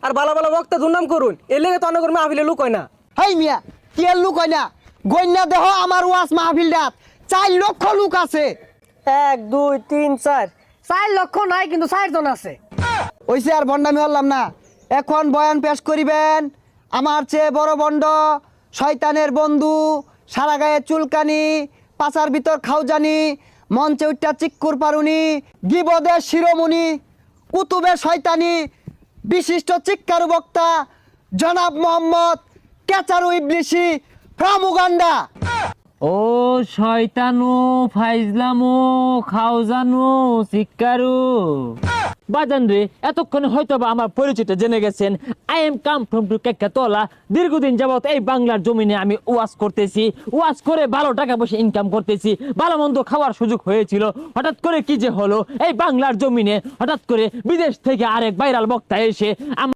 আর ভালো ভালো বক্তা দুর্নাম করুন এর লেগে তো অনেক মাহফিলে লুক হয় না। হাই মিয়া কি আর লোক হয় না, গন্যা দেহ আমার ওয়াজ মাহফিলটাত 4 লক্ষ লোক আছে। 1 2 3 4 4 লক্ষ নাই কিন্তু 4 জন আছে। ওইসে আর বন্ডামি হলাম না, এখন বয়ান পেশ করিবেন আমার চেয়ে বড় বন্ড, শয়তানের বন্ধু, সারা গায়ে চুলকানি, পাচার ভিতর খাওজানি, মঞ্চে উঠটা চিক্কুর পারুনি, গিবদের শিরোমণি, কুতুবে শয়তানি, বিশিষ্ট চিক্কারু বক্তা জনাব মোহাম্মদ কেচারু ইবলিশি ফ্রম উগান্ডা। ও শয়তানু ফাইজলামু খাওজানু সিক্কারু বাজান রে, এতক্ষণে হয়তো বা আমার পরিচয়টা জেনে গেছেন। I am come from to কেকাতলা। দীর্ঘদিন যাবত এই বাংলার জমিনে আমি ওয়াজ করতেছি, ওয়াজ করে ভালো টাকা পয়সা ইনকাম করতেছি, ভালো মন্দ খাওয়ার সুযোগ হয়েছিল। হঠাৎ করে কি যে হলো, এই বাংলার জমিনে হঠাৎ করে বিদেশ থেকে আরেক ভাইরাল বক্তা এসে